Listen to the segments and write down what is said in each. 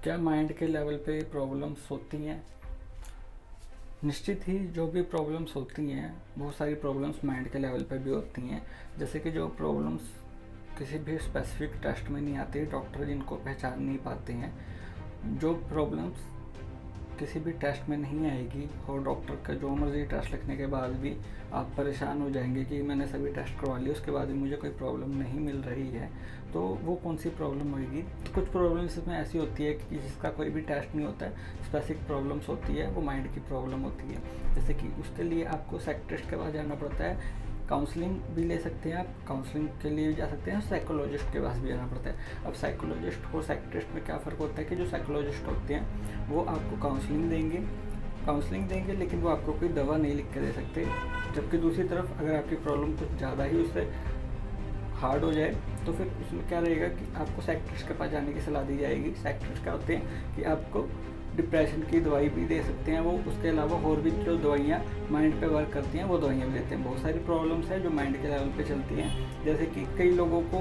क्या माइंड के लेवल पे प्रॉब्लम्स होती हैं? निश्चित ही जो भी प्रॉब्लम्स होती हैं, बहुत सारी प्रॉब्लम्स माइंड के लेवल पे भी होती हैं। जैसे कि जो प्रॉब्लम्स किसी भी स्पेसिफिक टेस्ट में नहीं आती, डॉक्टर जिनको पहचान नहीं पाते हैं, जो प्रॉब्लम्स किसी भी टेस्ट में नहीं आएगी और डॉक्टर का जो मर्जी टेस्ट लिखने के बाद भी आप परेशान हो जाएंगे कि मैंने सभी टेस्ट करवा लिए, उसके बाद भी मुझे कोई प्रॉब्लम नहीं मिल रही है, तो वो कौन सी प्रॉब्लम होगी? तो कुछ प्रॉब्लम्स इसमें ऐसी होती है कि जिसका कोई भी टेस्ट नहीं होता है, स्पेसिफिक प्रॉब्लम्स होती है, वो माइंड की प्रॉब्लम होती है। जैसे कि उसके लिए आपको साइकियाट्रिस्ट के पास जाना पड़ता है, काउंसलिंग भी ले सकते हैं आप, काउंसलिंग के लिए भी जा सकते हैं, साइकोलॉजिस्ट के पास भी जाना पड़ता है। अब साइकोलॉजिस्ट और साइकियाट्रिस्ट में क्या फ़र्क होता है कि जो साइकोलॉजिस्ट होते हैं वो आपको काउंसलिंग देंगे लेकिन वो आपको कोई दवा नहीं लिख के दे सकते। जबकि दूसरी तरफ अगर आपकी प्रॉब्लम कुछ ज़्यादा ही उससे हार्ड हो जाए तो फिर उसमें क्या रहेगा कि आपको साइकियाट्रिस्ट के पास जाने की सलाह दी जाएगी। साइकियाट्रिस्ट क्या होते हैं कि आपको डिप्रेशन की दवाई भी दे सकते हैं वो, उसके अलावा और भी जो दवाइयाँ माइंड पे वर्क करती हैं वो दवाइयाँ भी देते हैं। बहुत सारी प्रॉब्लम्स हैं जो माइंड के लेवल पे चलती हैं। जैसे कि कई लोगों को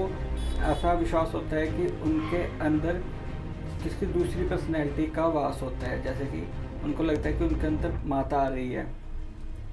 ऐसा विश्वास होता है कि उनके अंदर किसी दूसरी पर्सनैलिटी का वास होता है। जैसे कि उनको लगता है कि उनके अंदर माता आ रही है।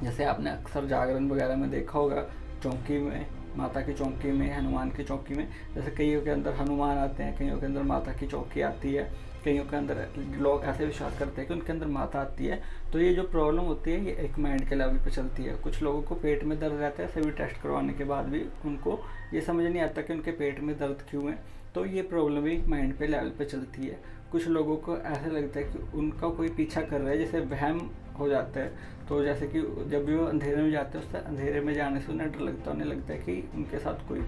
जैसे आपने अक्सर जागरण वगैरह में देखा होगा, चौकी में, माता की चौकी में, हनुमान की चौकी में, जैसे कईयों के अंदर हनुमान आते हैं, कईयों के अंदर माता की चौकी आती है, कईयों के अंदर लोग ऐसे विश्वास करते हैं कि उनके अंदर माता आती है। तो ये जो प्रॉब्लम होती है ये एक माइंड के लेवल पे चलती है। कुछ लोगों को पेट में दर्द रहता है, सभी टेस्ट करवाने के बाद भी उनको ये समझ नहीं आता कि उनके पेट में दर्द क्यों है, तो ये प्रॉब्लम भी माइंड पे लेवल पे चलती है। कुछ लोगों को ऐसा लगता है कि उनका कोई पीछा कर रहा है, जैसे वहम हो जाता है। तो जैसे कि जब भी वो अंधेरे में जाते हैं, उससे अंधेरे में जाने से उन्हें डर लगता है, उन्हें लगता है कि उनके साथ कोई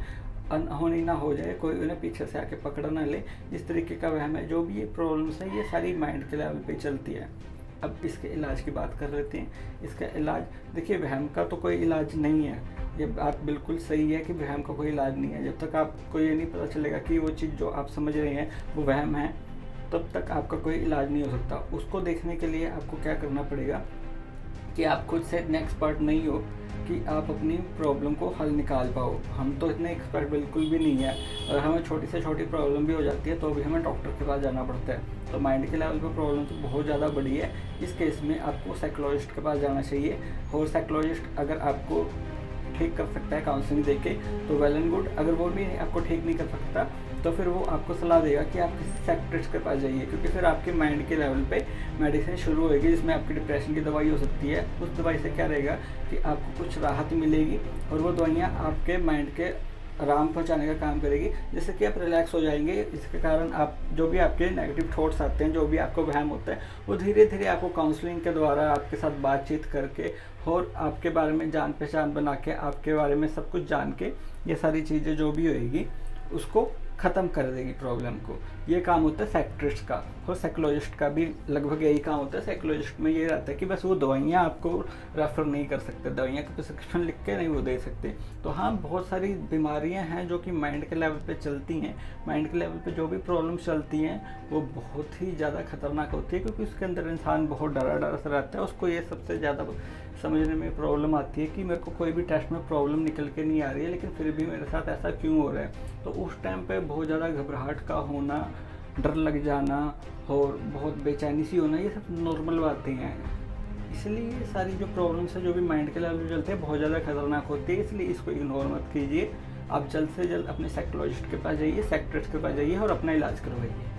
अनहोनी ना हो जाए, कोई उन्हें पीछे से आके पकड़ ना ले, इस तरीके का वहम है। जो भी ये प्रॉब्लम्स है ये सारी माइंड के लेवल पे चलती है। अब इसके इलाज की बात कर लेते हैं। इसका इलाज देखिए, वहम का तो कोई इलाज नहीं है, ये बात बिल्कुल सही है कि वहम का कोई इलाज नहीं है। जब तक आपको ये नहीं पता चलेगा कि वो चीज़ जो आप समझ रहे हैं वो वहम है, तब तक आपका कोई इलाज नहीं हो सकता। उसको देखने के लिए आपको क्या करना पड़ेगा कि आप खुद से इतने एक्सपर्ट नहीं हो कि आप अपनी प्रॉब्लम को हल निकाल पाओ। हम तो इतने एक्सपर्ट बिल्कुल भी नहीं है, और हमें छोटी से छोटी प्रॉब्लम भी हो जाती है तो भी हमें डॉक्टर के पास जाना पड़ता है। तो माइंड के लेवल पर प्रॉब्लम तो बहुत ज़्यादा बड़ी है। इस केस में आपको साइकोलॉजिस्ट के पास जाना चाहिए, और साइकोलॉजिस्ट अगर आपको ठीक कर सकता है काउंसलिंग देके तो वेल एंड गुड। अगर वो भी आपको ठीक नहीं कर सकता तो फिर वो आपको सलाह देगा कि आप किसी साइकियाट्रिस्ट के पास जाइए, क्योंकि फिर आपके माइंड के लेवल पे मेडिसिन शुरू होगी जिसमें आपकी डिप्रेशन की दवाई हो सकती है। उस दवाई से क्या रहेगा कि आपको कुछ राहत मिलेगी, और वो दवाइयाँ आपके माइंड के आराम पहुंचाने का काम करेगी, जिससे कि आप रिलैक्स हो जाएंगे। इसके कारण आप जो भी आपके नेगेटिव थॉट्स आते हैं, जो भी आपको वहम होता है, वो धीरे धीरे आपको काउंसलिंग के द्वारा आपके साथ बातचीत करके और आपके बारे में जान पहचान बना के, आपके बारे में सब कुछ जान के, ये सारी चीज़ें जो भी होएगी उसको ख़त्म कर देगी प्रॉब्लम को। ये काम होता है साइकियाट्रिस्ट का, और साइकोलॉजिस्ट का भी लगभग यही काम होता है। साइकोलॉजिस्ट में ये रहता है कि बस वो दवाइयाँ आपको रेफ़र नहीं कर सकते, दवाइयाँ का प्रिस्क्रिप्शन लिख के नहीं वो दे सकते। तो हाँ, बहुत सारी बीमारियाँ हैं जो कि माइंड के लेवल पे चलती हैं। माइंड के लेवल पे जो भी प्रॉब्लम चलती हैं वो बहुत ही ज़्यादा खतरनाक होती है, क्योंकि उसके अंदर इंसान बहुत डरा सा रहता है। उसको ये सबसे ज़्यादा समझने में प्रॉब्लम आती है कि मेरे को कोई भी टेस्ट में प्रॉब्लम निकल के नहीं आ रही है, लेकिन फिर भी मेरे साथ ऐसा क्यों हो रहा है। तो उस टाइम पे बहुत ज़्यादा घबराहट का होना, डर लग जाना और बहुत बेचैनी सी होना, ये सब नॉर्मल बातें हैं। इसलिए ये सारी जो प्रॉब्लम्स है जो भी माइंड के लेवल पे चलते हैं बहुत ज़्यादा खतरनाक होती है, इसलिए इसको इग्नोर मत कीजिए। आप जल्द से जल्द अपने साइकोलॉजिस्ट के पास जाइए, साइकियाट्रिस्ट के पास जाइए और अपना इलाज करवाइए।